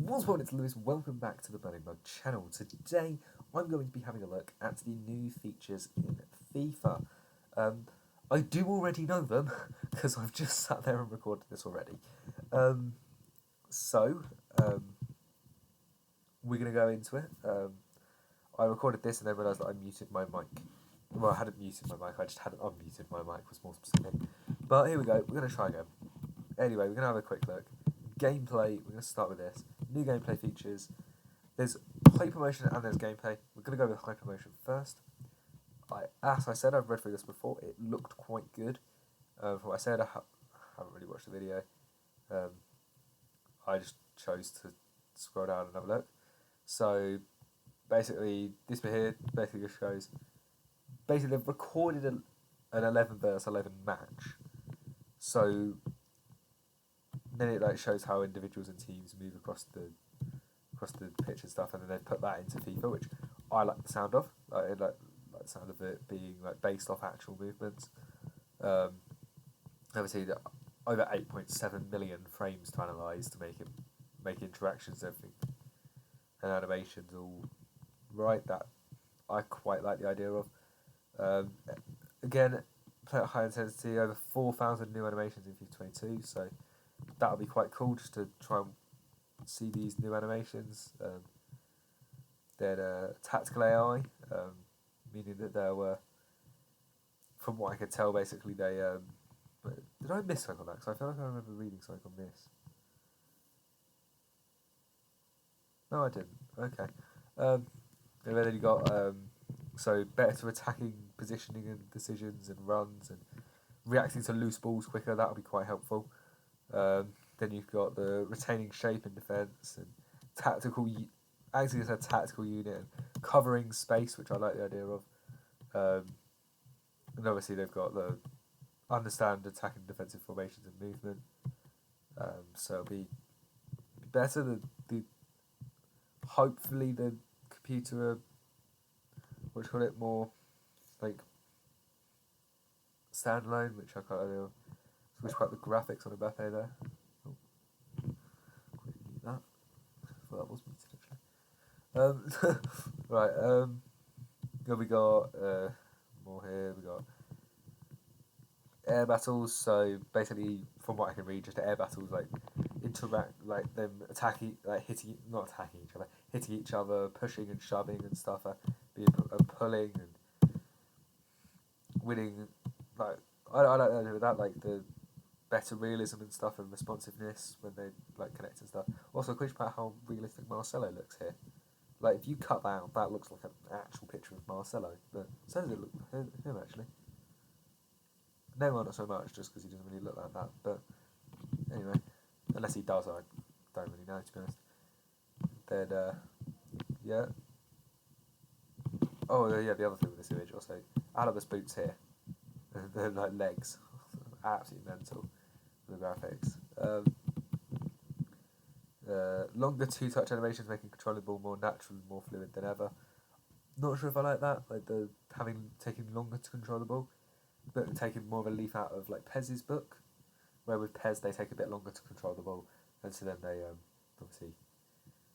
What's up, it's Lewis. Welcome back to the Burning Bug channel. Today, I'm going to be having a look at the new features in FIFA. I do already know them, because I've just sat there and recorded this already. So, we're going to go into it. I recorded this and then realised that I muted my mic. Well, I hadn't muted my mic, I just hadn't unmuted my mic, was more specific. But here we go, we're going to try again. Anyway, we're going to have a quick look. Gameplay, we're going to start with this. New gameplay features. There's hypermotion and there's gameplay. We're going to go with hypermotion first. As I said, I've read through this before. It looked quite good. From what I said, I haven't really watched the video. I just chose to scroll down and have a look. So, basically, this bit here basically just shows... Basically, they've recorded an 11 versus 11 match. So... Then it shows how individuals and teams move across the pitch and stuff, and then they've put that into FIFA, which I like the sound of. I like the sound of it being based off actual movements. Obviously, over 8.7 million frames to analyse to make interactions, everything, and animations all right. That I quite like the idea of. Again, play at high intensity, over 4,000 new animations in FIFA 22, so that would be quite cool just to try and see these new animations. Then tactical AI, meaning that there were, from what I could tell, basically they... did I miss something on that? Because I feel like I remember reading something on this. No, I didn't. Okay. And then you got... so better attacking, positioning and decisions and runs and reacting to loose balls quicker, that would be quite helpful. Then you've got the retaining shape in defence and acting as a tactical unit and covering space, which I like the idea of. And obviously they've got the understand attacking defensive formations and movement. So it'll be better. Hopefully the computer, what do you call it, more like standalone, which I quite like. Switch quite the graphics on Mbappe there. Oh, quickly mute that. I thought that was muted actually. Right. Then we got more here. We got air battles. So basically, from what I can read, just air battles interact, them attacking, not attacking each other, hitting each other, pushing and shoving and stuff, pulling and winning. I like the idea of that, the better realism and stuff and responsiveness when they connect and stuff. Also, question about how realistic Marcelo looks here. If you cut that out, that looks like an actual picture of Marcelo, but so does it look him actually. Neymar not so much, just because he doesn't really look like that. But anyway, unless he does, I don't really know, to be honest. Then yeah. Oh yeah, the other thing with this image also, Alaba's boots here, they're like legs, absolutely mental. The graphics. Longer two-touch animations making controlling the ball more natural and more fluid than ever. Not sure if I like that, taking longer to control the ball, but taking more of a leaf out of Pez's book, where with Pez they take a bit longer to control the ball, and so then they obviously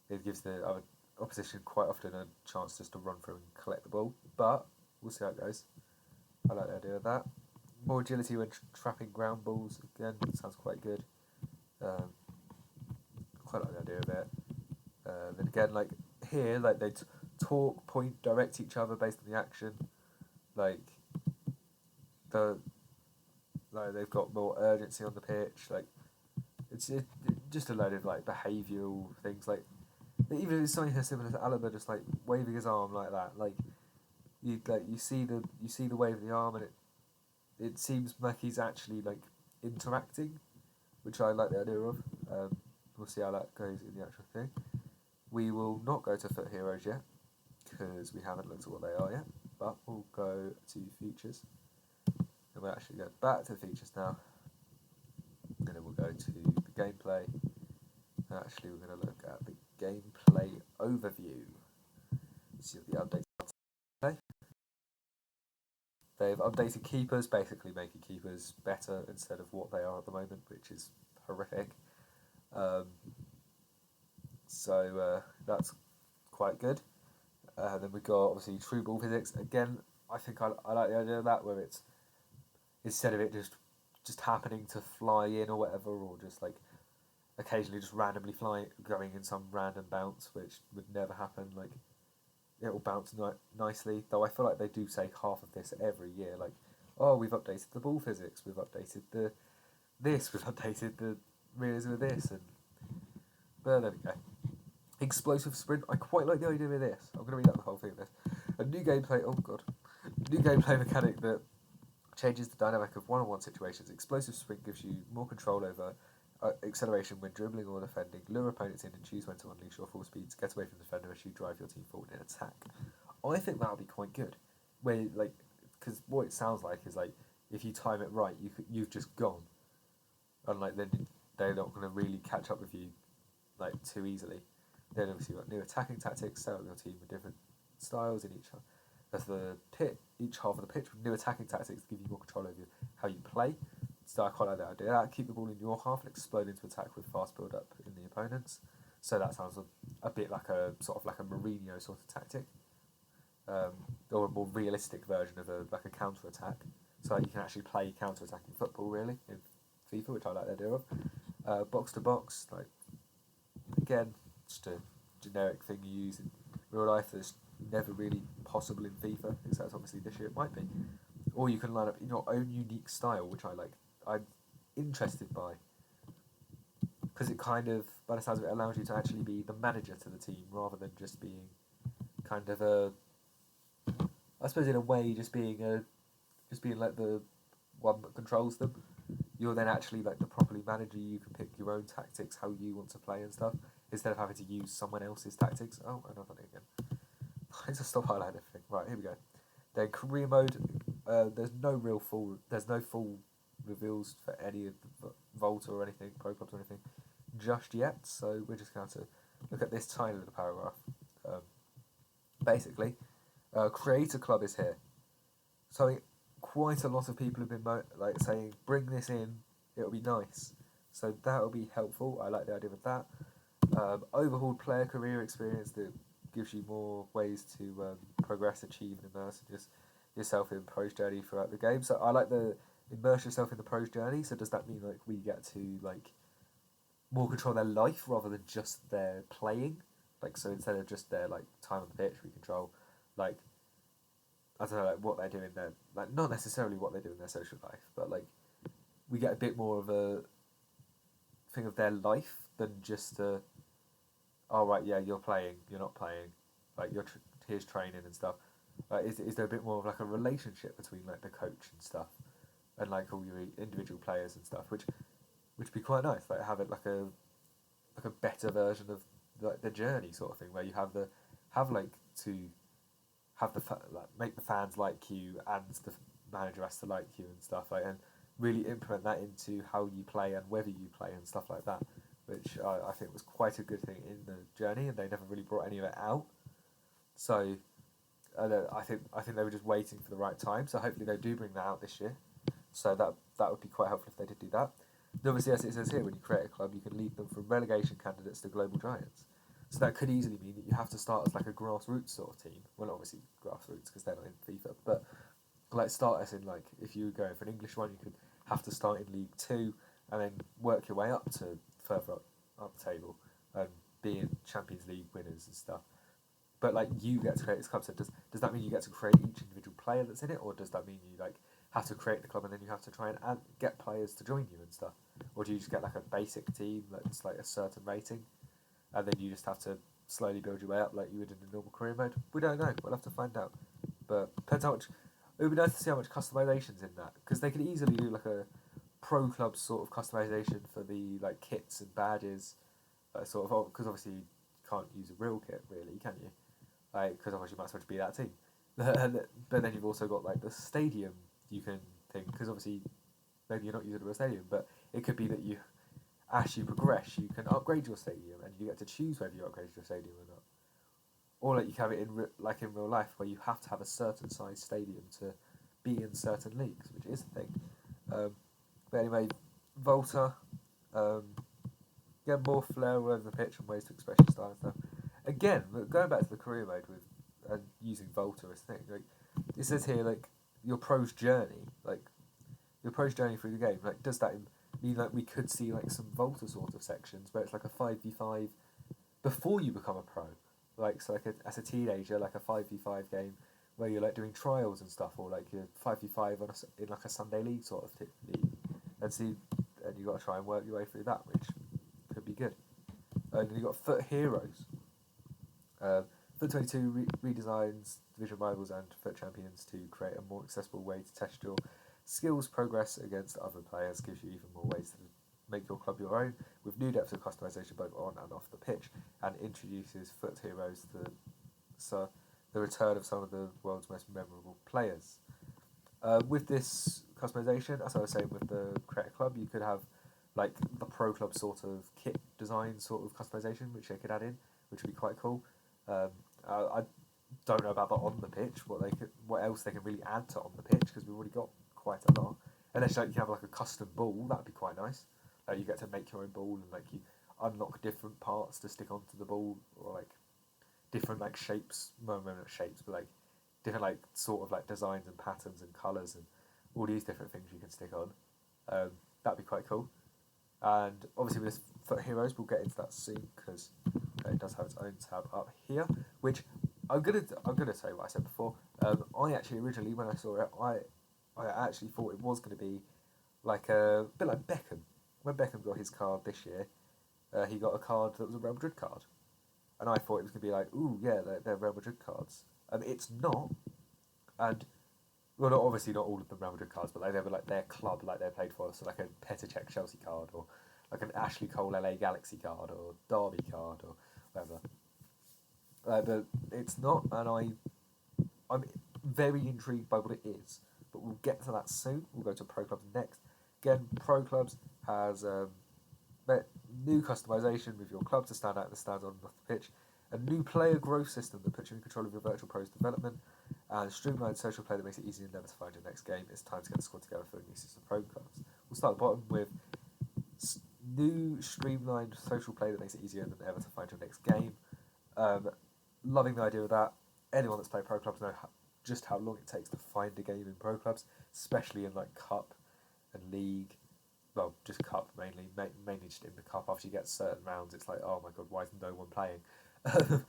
it gives the other opposition quite often a chance just to run through and collect the ball. But we'll see how it goes. I like the idea of that. More agility when trapping ground balls, again, sounds quite good. Quite like the idea of it. Then again, here, they talk, point, direct each other based on the action. They've got more urgency on the pitch. It's just a load of behavioural things. Even if it's something as simple as Alaba just waving his arm like that. You see the wave of the arm and it seems like he's actually interacting, which I like the idea of. We'll see how that goes in the actual thing. We will not go to Foot Heroes yet, because we haven't looked at what they are yet, but we'll go to features. And we'll actually go back to the features now, and then we'll go to the gameplay. And actually, we're going to look at the gameplay overview. See what the updates are today. They've updated keepers, basically making keepers better instead of what they are at the moment, which is horrific. So that's quite good. Then we got obviously true ball physics. Again, I think I like the idea of that, where it's instead of it just happening to fly in or whatever, or just like occasionally just randomly going in some random bounce, which would never happen. Like it will bounce nicely. Though I feel like they do say half of this every year. Like, oh, we've updated the ball physics, we've updated we've updated the realism of this, and but there we go. Explosive sprint. I quite like the idea of this. I'm going to read out the whole thing of this. A new gameplay. Oh god, new gameplay mechanic that changes the dynamic of one-on-one situations. Explosive sprint gives you more control over acceleration when dribbling or defending. Lure opponents in and choose when to unleash your full speed to get away from the defender as you drive your team forward in attack. I think that would be quite good. Where like, because what it sounds like is like if you time it right, you've just gone, and like then they're not going to really catch up with you like too easily. Then obviously you've got new attacking tactics. Set up your team with different styles in each half of the pitch with new attacking tactics to give you more control over how you play. So I quite like that idea. Keep the ball in your half and explode into attack with fast build up in the opponents. So that sounds a bit like a sort of like a Mourinho sort of tactic, or a more realistic version of like a counter attack. So you can actually play counter attacking football really in FIFA, which I like the idea of. Box to box, like again, just a generic thing you use in real life that's never really possible in FIFA, except obviously this year it might be. Or you can line up your own unique style, which I'm interested by, because it kind of, by the sounds of it, allows you to actually be the manager to the team rather than just being kind of I suppose in a way, just being like the one that controls them. You're then actually like the properly manager. You can pick your own tactics, how you want to play and stuff, instead of having to use someone else's tactics. Oh, another thing again. It's a stop highlight thing. Right, here we go. Then career mode. There's no full reveals for any of the Volta or anything, Pro Clubs or anything, just yet. So we're just going to look at this tiny little paragraph. Basically, Creator Club is here. So quite a lot of people have been saying, bring this in, it'll be nice. So that'll be helpful. I like the idea of that. Overhauled player career experience that gives you more ways to progress, achieve, and immerse yourself in pros journey throughout the game. So I like the immerse yourself in the pros journey. So does that mean like we get to like more control their life rather than just their playing? Like, so instead of just their like time on the pitch, we control like, I don't know, like what they do in their, like not necessarily what they do in their social life, but like we get a bit more of a thing of their life than just oh right, yeah, you're playing, you're not playing, like here's training and stuff. Is there a bit more of like a relationship between like the coach and stuff, and like all your individual players and stuff, which would be quite nice. Like have it like a better version of like the journey sort of thing, where you make the fans like you and the manager has to like you and stuff, like, and really implement that into how you play and whether you play and stuff like that, which I think was quite a good thing in the journey, and they never really brought any of it out. So I think they were just waiting for the right time. So hopefully they do bring that out this year. So that would be quite helpful if they did do that. And obviously, as it says here, when you create a club, you can lead them from relegation candidates to global giants. So that could easily mean that you have to start as like a grassroots sort of team. Well, obviously grassroots because they're not in FIFA, but like start as in like if you were going for an English one, you could have to start in League 2 and then work your way up to further up the table and be in Champions League winners and stuff. But like you get to create this club. So does that mean you get to create each individual player that's in it, or does that mean you like have to create the club and then you have to try and get players to join you and stuff, or do you just get like a basic team that's like a certain rating, and then you just have to slowly build your way up like you would in a normal career mode? We don't know. We'll have to find out. But depends how much. It would be nice to see how much customization's in that, because they could easily do like a pro club sort of customization for the like kits and badges, sort of, because obviously you can't use a real kit really, can you? Like, because otherwise you might as well just be that team. But then you've also got like the stadium you can think, because obviously maybe you're not using a real stadium, but it could be that you, as you progress, you can upgrade your stadium and you get to choose whether you upgrade your stadium or not. Or like you can have it in real life, where you have to have a certain size stadium to be in certain leagues, which is a thing. But anyway, Volta, get more flair all over the pitch and ways to express your style and stuff. Again, going back to the career mode with and using Volta as a thing, like it says here, like your pro's journey, through the game. Like, does that mean like we could see like some Volta sort of sections where it's like a 5v5 before you become a pro, like so like as a teenager, like a 5v5 game where you're like doing trials and stuff, or like you're 5v5 in like a Sunday league sort of league, and you got to try and work your way through that, which could be good. And then you got Foot Heroes. Foot 22 redesigns Division Rivals and Foot Champions to create a more accessible way to test your skills progress against other players, gives you even more ways to make your club your own, with new depths of customization both on and off the pitch, and introduces Foot Heroes to the return of some of the world's most memorable players. With this customization, as I was saying with the Create Club, you could have like the Pro Club sort of kit design sort of customization, which they could add in, which would be quite cool. I don't know about the on the pitch, what else they can really add to on the pitch, because we've already got quite a lot. Unless like you have like a custom ball, that'd be quite nice. You get to make your own ball, and like you unlock different parts to stick onto the ball, or like different like shapes, well, not shapes, but like different like sort of like designs and patterns and colours and all these different things you can stick on. That'd be quite cool. And obviously with Foot Heroes, we'll get into that soon, because it does have its own tab up here, which I'm gonna say what I said before. I actually originally, when I saw it, I actually thought it was gonna be like a bit like Beckham. When Beckham got his card this year, he got a card that was a Real Madrid card, and I thought it was gonna be like, ooh yeah, they're Real Madrid cards. It's not, and well, obviously not all of them Real Madrid cards, but like they were like their club, like they played for, so like a Petr Cech Chelsea card, or like an Ashley Cole LA Galaxy card, or Derby card, or whatever. But it's not, and I'm very intrigued by what it is. But we'll get to that soon. We'll go to Pro Clubs next. Again, Pro Clubs has new customization with your club to stand out in the stands on the pitch, a new player growth system that puts you in control of your virtual pro's development, and streamlined social play that makes it easier and never to find your next game. It's time to get the squad together for a new season of Pro Clubs. We'll start at the bottom with new streamlined social play that makes it easier than ever to find your next game. Loving the idea of that. Anyone that's played Pro Clubs know just how long it takes to find a game in Pro Clubs, especially in like Cup and League. Well, just Cup mainly just in the Cup. After you get certain rounds, it's like, oh my god, why is no one playing?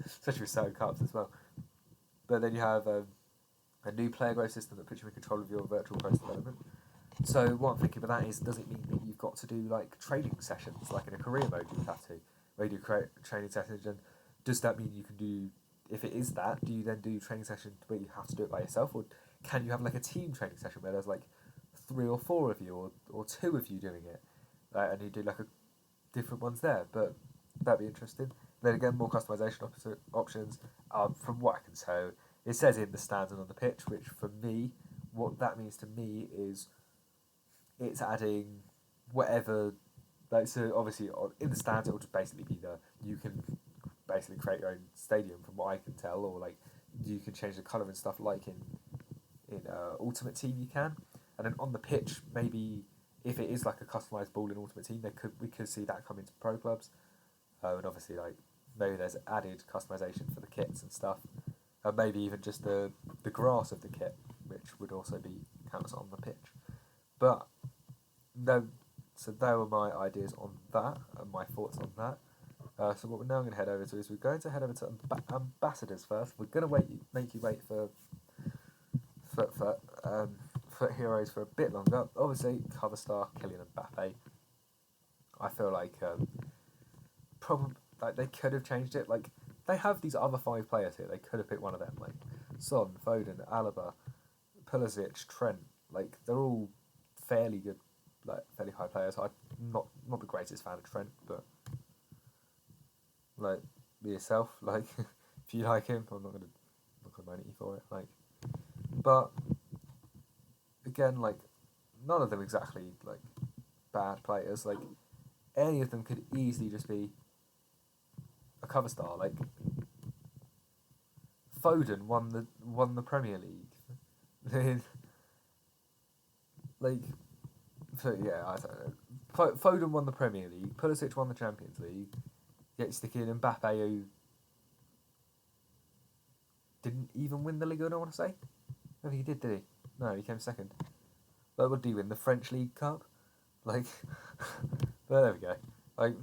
Especially with certain Cups as well. But then you have a new player growth system that puts you in control of your virtual pro development. So what I'm thinking about that is, does it mean that you've got to do like training sessions, like in a career mode you would have to, where you do create training sessions, and does that mean you can do, if it is that, do you then do training sessions where you have to do it by yourself, or can you have like a team training session where there's like 3 or 4 of you, or 2 of you doing it, and you do like different ones there? But that'd be interesting. Then again, more customization options. From what I can tell, it says in the stands and on the pitch, which for me, what that means to me is it's adding whatever. Like, so obviously in the stands it will just basically be you can basically create your own stadium, from what I can tell, or like you can change the colour and stuff like in Ultimate Team you can. And then on the pitch, maybe if it is like a customised ball in Ultimate Team, we could see that come into Pro Clubs. And obviously like maybe there's added customization for the kits and stuff, and maybe even just the grass of the kit, which would also be counts on the pitch. But no, so there were my ideas on that and my thoughts on that. So what we're now going to head over to is we're going to head over to ambassadors first. We're going to make you wait for heroes for a bit longer. Obviously, cover star Kylian Mbappe. I feel like probably like they could have changed it. Like they have these other 5 players here. They could have picked one of them, like Son, Foden, Alaba, Pulisic, Trent. Like they're all fairly good, like fairly high players. I'm not the greatest fan of Trent, but like be yourself. Like if you like him, I'm not gonna moan at you for it. Like, but again, like none of them exactly like bad players. Like any of them could easily just be a cover star. Like Foden won the Premier League. Like, so yeah, I don't know. Foden won the Premier League, Pulisic won the Champions League, yet sticking Mbappe, who didn't even win the Ligue 1, I want to say. I don't think he did he? No, he came second. But what did he win? The French League Cup? Like, but there we go. Like,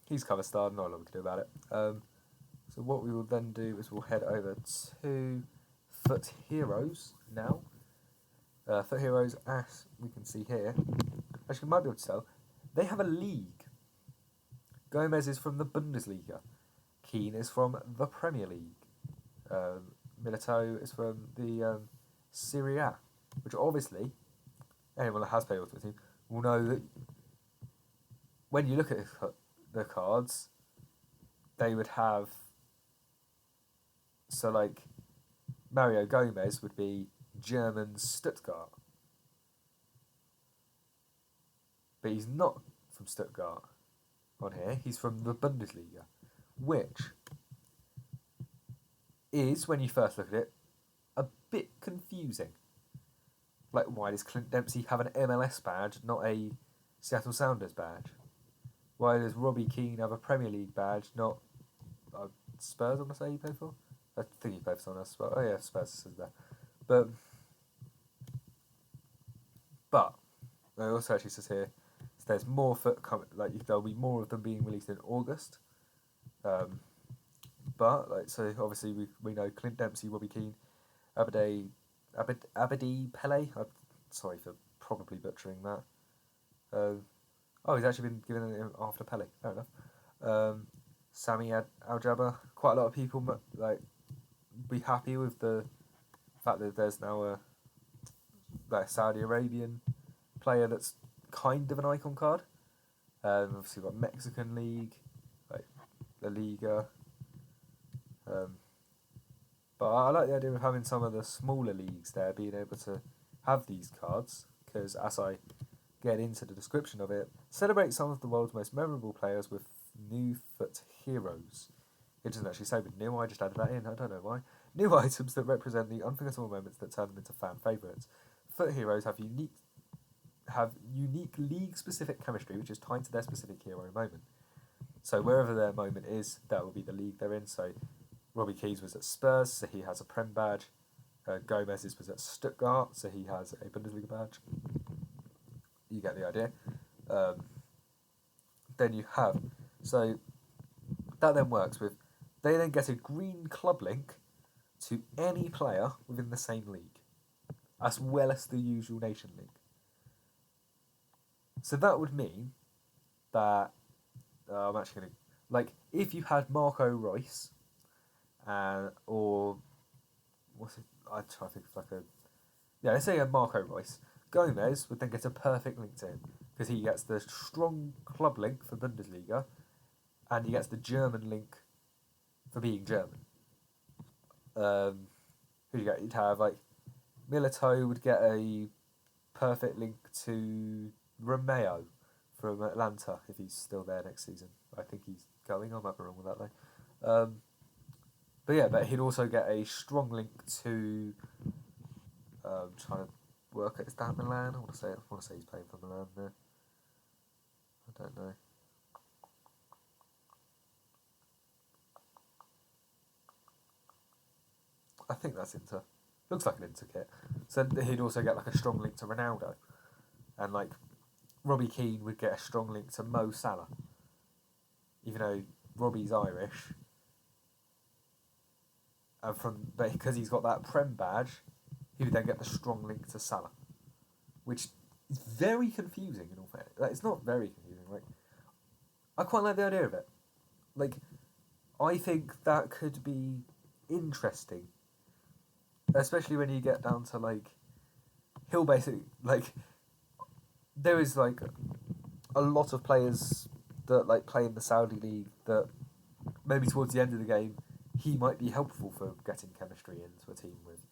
he's cover star, not a lot we can do about it. So what we will then do is we'll head over to Foot Heroes now. Foot Heroes, as we can see here, actually might be able to tell, they have a league. Gomez is from the Bundesliga. Keane is from the Premier League. Militao is from the Serie A, which obviously anyone that has played Ultimate Team will know that when you look at the cards, they would have, so like Mario Gomez would be German Stuttgart, but he's not from Stuttgart on here, he's from the Bundesliga, which is, when you first look at it, a bit confusing. Like, why does Clint Dempsey have an MLS badge, not a Seattle Sounders badge? Why does Robbie Keane have a Premier League badge, not Spurs, I want to say he played for? I think he played for someone else. Oh yeah, Spurs says there. But it also actually says here, so there's more foot coming, like there'll be more of them being released in August. But like, so obviously we know Clint Dempsey, Robbie Keane, Abedi Pele. I'm sorry for probably butchering that. He's actually been given it after Pele. Fair enough. Sami Al-Jabbar. Quite a lot of people like be happy with the fact that there's now a Saudi Arabian player that's kind of an icon card. Obviously we've got Mexican League, like La Liga. But I like the idea of having some of the smaller leagues there being able to have these cards, because as I get into the description of it, celebrate some of the world's most memorable players with new Foot Heroes. It doesn't actually say but new, I just added that in, I don't know why. New items that represent the unforgettable moments that turn them into fan favourites. Foot Heroes have unique league-specific chemistry, which is tied to their specific hero moment. So wherever their moment is, that will be the league they're in. So Robbie Keys was at Spurs, so he has a Prem badge. Gomez's was at Stuttgart, so he has a Bundesliga badge. You get the idea. Then you have, so that then works with, they then get a green club link to any player within the same league, as well as the usual Nation League. So that would mean that, I'm actually going to, like, if you had Marco Reus, or, what's it, I try to think of let's say you had Marco Reus, Gomez would then get a perfect link to him, because he gets the strong club link for Bundesliga, and he gets the German link for being German. Who you get? You'd have, like, Militao would get a perfect link to Romeo from Atlanta, if he's still there next season. I think he's going, I might be wrong with that though. But he'd also get a strong link to, trying to work at, is that Milan? I want to say he's playing for Milan there. I don't know. I think that's Inter. Looks like an Inter kit. So he'd also get like a strong link to Ronaldo. And like Robbie Keane would get a strong link to Mo Salah. Even though Robbie's Irish. But because he's got that Prem badge, he would then get the strong link to Salah. Which is very confusing in all fairness. Like, it's not very confusing. Like, I quite like the idea of it. Like, I think that could be interesting. Especially when you get down to, like, he'll basically, like, there is, like, a lot of players that, like, play in the Saudi League that maybe towards the end of the game, he might be helpful for getting chemistry into a team with.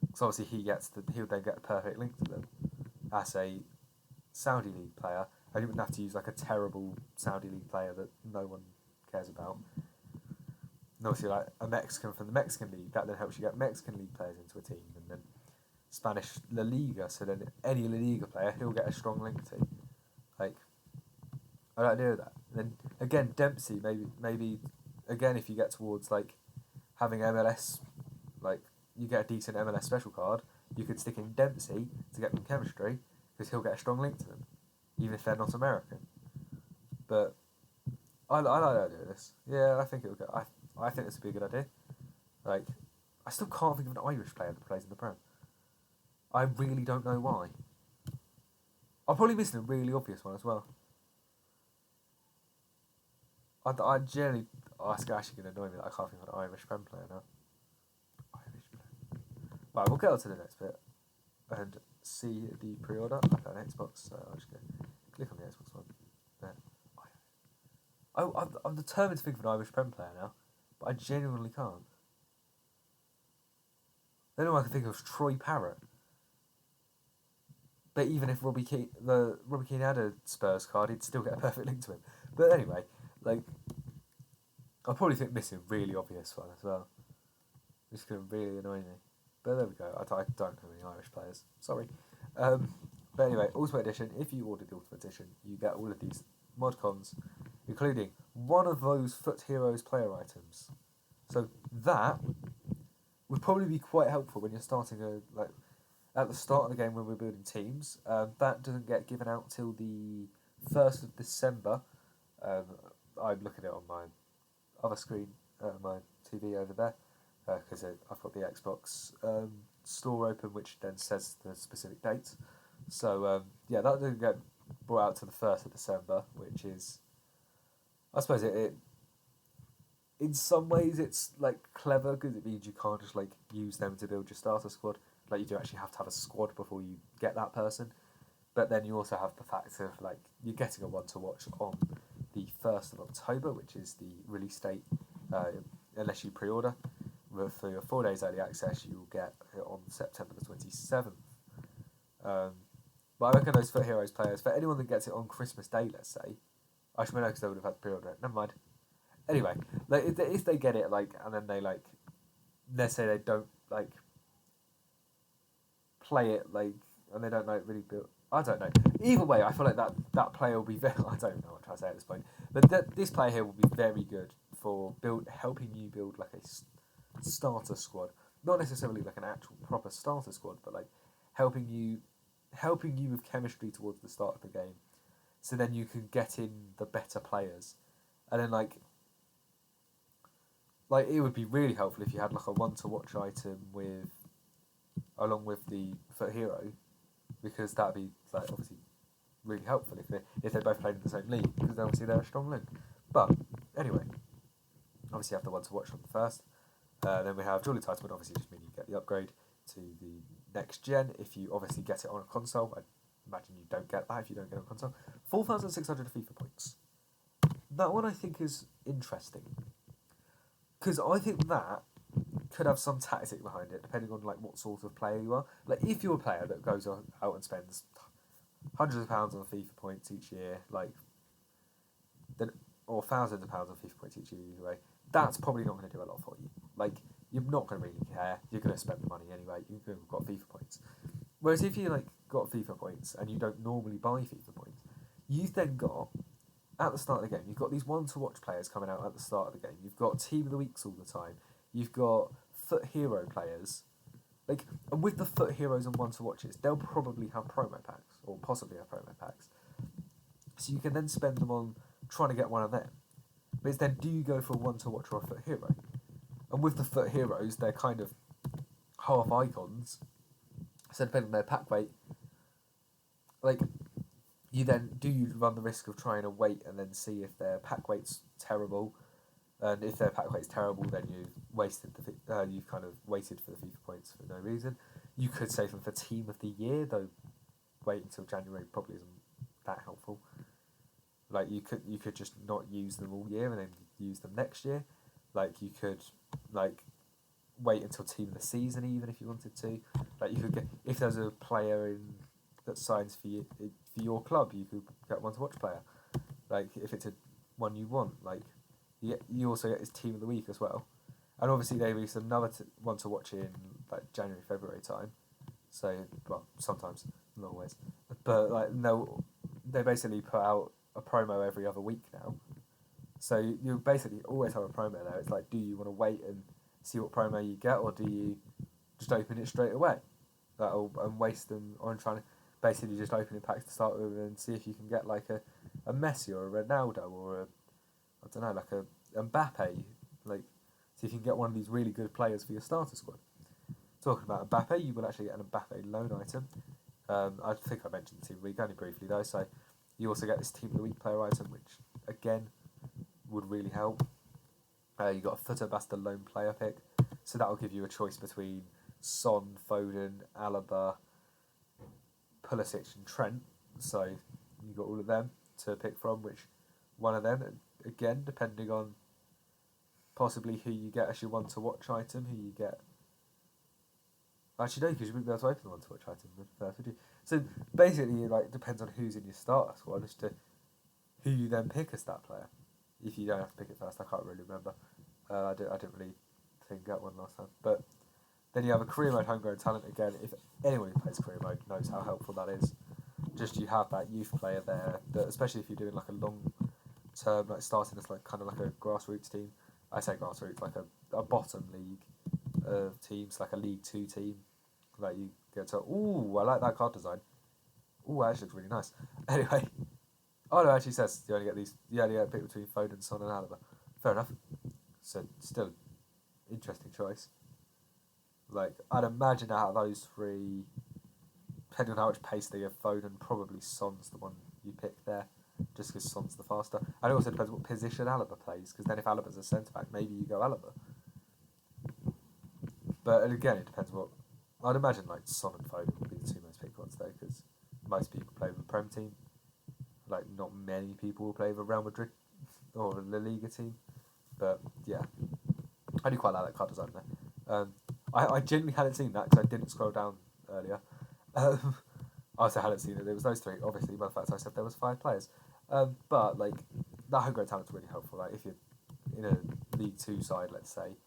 Because obviously he'll then get a perfect link to them as a Saudi League player, and you wouldn't have to use, like, a terrible Saudi League player that no one cares about. And obviously, like, a Mexican from the Mexican League, that then helps you get Mexican League players into a team, and then Spanish La Liga, so then any La Liga player he'll get a strong link to. Like, I don't do that. And then again, Dempsey, maybe again, if you get towards like having MLS, like you get a decent MLS special card, you could stick in Dempsey to get them chemistry because he'll get a strong link to them, even if they're not American. But I like the idea of this. Yeah, I think it would go. I think this would be a good idea. Like, I still can't think of an Irish player that plays in the Prem. I really don't know why. I'm probably missing a really obvious one as well. I generally, it's actually going to annoy me that I can't think of an Irish Prem player now. Irish player. Right, we'll get on to the next bit and see the pre-order. I've got an Xbox, so I'll just go click on the Xbox one. There. I'm determined to think of an Irish Prem player now, but I genuinely can't. The only one I can think of is Troy Parrott. But even if Robbie Keane had a Spurs card, he'd still get a perfect link to him. But anyway, like, I'll probably think missing a really obvious one as well. It's going to really annoy me. But there we go. I don't know any Irish players. Sorry. But anyway, Ultimate Edition, if you order the Ultimate Edition, you get all of these mod cons, including one of those Foot Heroes player items. So that would probably be quite helpful when you're starting at the start of the game when we're building teams. That doesn't get given out till the 1st of December. I'm looking at it on my other screen, my TV over there, because I've got the Xbox store open, which then says the specific dates. So yeah, that doesn't get brought out to the 1st of December, which is, I suppose it in some ways it's like clever because it means you can't just like use them to build your starter squad. Like, you do actually have to have a squad before you get that person. But then you also have the fact of like you're getting a one to watch on the 1st of October, which is the release date, unless you pre-order. For your 4 days early access, you will get it on September the 27th. But I reckon those Foot Heroes players, for anyone that gets it on Christmas Day, let's say, I should know because they would have had to pre-order it. Never mind. Anyway, like if they get it, like, and then they like, let's say they don't like play it, like, and they don't like really build. I don't know. Either way, I feel like that player will be very. I don't know what I'm trying to say at this point, but this player here will be very good for helping you build like a starter squad. Not necessarily like an actual proper starter squad, but like helping you with chemistry towards the start of the game, so then you can get in the better players, and then like it would be really helpful if you had like a one to watch item along with the Foot Hero, because that'd be like obviously really helpful if they both played in the same league, because obviously they're a strong link. But anyway, obviously you have the one to watch on the 1st. Then we have Dual Entitlement, obviously just means you get the upgrade to the next gen. If you obviously get it on a console, I imagine you don't get that if you don't get it on console. 4,600 FIFA points. That one I think is interesting, because I think that could have some tactic behind it, depending on like what sort of player you are. Like, if you're a player that goes out and spends hundreds of pounds on FIFA points each year, like, then, or thousands of pounds on FIFA points each year either way, that's probably not going to do a lot for you. Like, you're not going to really care. You're going to spend the money anyway. You've got FIFA points. Whereas if you like got FIFA points and you don't normally buy FIFA points, you've then got, at the start of the game, you've got these one to watch players coming out at the start of the game. You've got Team of the Weeks all the time. You've got Foot Hero players, like, and with the Foot Heroes and one to watches, they'll probably have promo packs, or possibly have promo packs. So you can then spend them on trying to get one of them. But it's then, do you go for a one to watch or a Foot Hero? And with the Foot Heroes, they're kind of half icons, so depending on their pack weight, like, you run the risk of trying to wait and then see if their pack weight's terrible. And if their pack weight's terrible, then you've kind of waited for the FIFA points for no reason. You could save them for Team of the Year, though waiting until January probably isn't that helpful. Like, you could just not use them all year and then use them next year. Like, you could like wait until Team of the Season even if you wanted to. Like, you could get, if there's a player that signs for your club, you could get one to watch player. Like, if it's one you want, like. You also get his Team of the Week as well. And obviously they release another one to watch in like January, February time. So, well, sometimes, not always. But like, no, they basically put out a promo every other week now. So you basically always have a promo there. It's like, do you want to wait and see what promo you get, or do you just open it straight away? And waste them on trying to basically just open packs to start with and see if you can get like a Messi or a Ronaldo or I don't know, like a Mbappe. Like, see if you can get one of these really good players for your starter squad. Talking about Mbappe, you will actually get an Mbappe loan item. I think I mentioned the Team of the Week only briefly though, so you also get this Team of the Week player item, which again would really help. You got a Footer Basta loan player pick, so that will give you a choice between Son, Foden, Alaba, Pulisic, and Trent. So you got all of them to pick from. Which one of them, again, depending on possibly who you get as your one to watch item, who you get. Actually, no, because you wouldn't be able to open the one to watch item first, would you? So basically, it depends on who's in your starter squad as to who you then pick as that player. If you don't have to pick it first, I can't really remember. I didn't really think that one last time. But then you have a career mode homegrown talent again. If anyone who plays career mode knows how helpful that is, just you have that youth player there. That especially if you're doing like a long term, like starting as like kind of like a grassroots team. I say grassroots, like a bottom league teams, like a League 2 team. Like you get to, ooh, I like that card design. Ooh, actually looks really nice. Anyway. Oh no, it actually says you only get these. You only get a pick between Foden, Son, and Alaba. Fair enough. So still, interesting choice. Like I'd imagine out of those three, depending on how much pace they give, Foden probably Son's the one you pick there, just because Son's the faster. And it also depends what position Alaba plays, because then if Alaba's a centre back, maybe you go Alaba. But again, it depends what. I'd imagine like Son and Foden would be the two most picked ones though, because most people play with a Prem team. Like, not many people will play for Real Madrid or a La Liga team. But, yeah. I do quite like that card design there. I genuinely hadn't seen that because I didn't scroll down earlier. I also hadn't seen it. There was those three, obviously, by the fact I said there was 5 players. But, like, that homegrown talent's really helpful. Like, if you're in a League 2 side, let's say,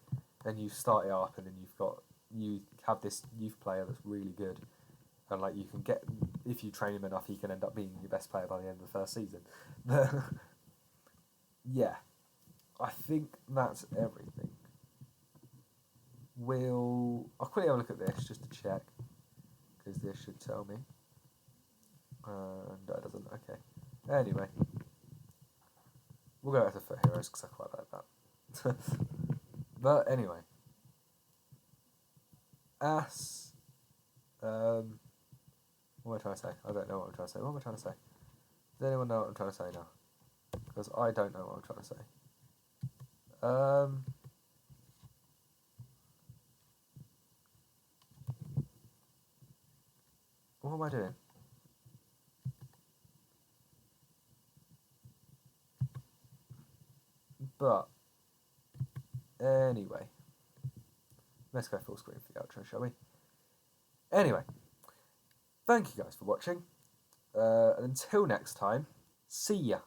then you start it up and then you have this youth player that's really good. And like you can get, if you train him enough, he can end up being your best player by the end of the first season. But yeah, I think that's everything. I'll quickly have a look at this just to check, because this should tell me. No, it doesn't. Okay. Anyway, we'll go back to Foot Heroes because I quite like that. But anyway, what am I trying to say? I don't know what I'm trying to say. What am I trying to say? Does anyone know what I'm trying to say now? Because I don't know what I'm trying to say. What am I doing? But anyway, let's go full screen for the outro, shall we? Anyway, thank you guys for watching. And until next time, see ya.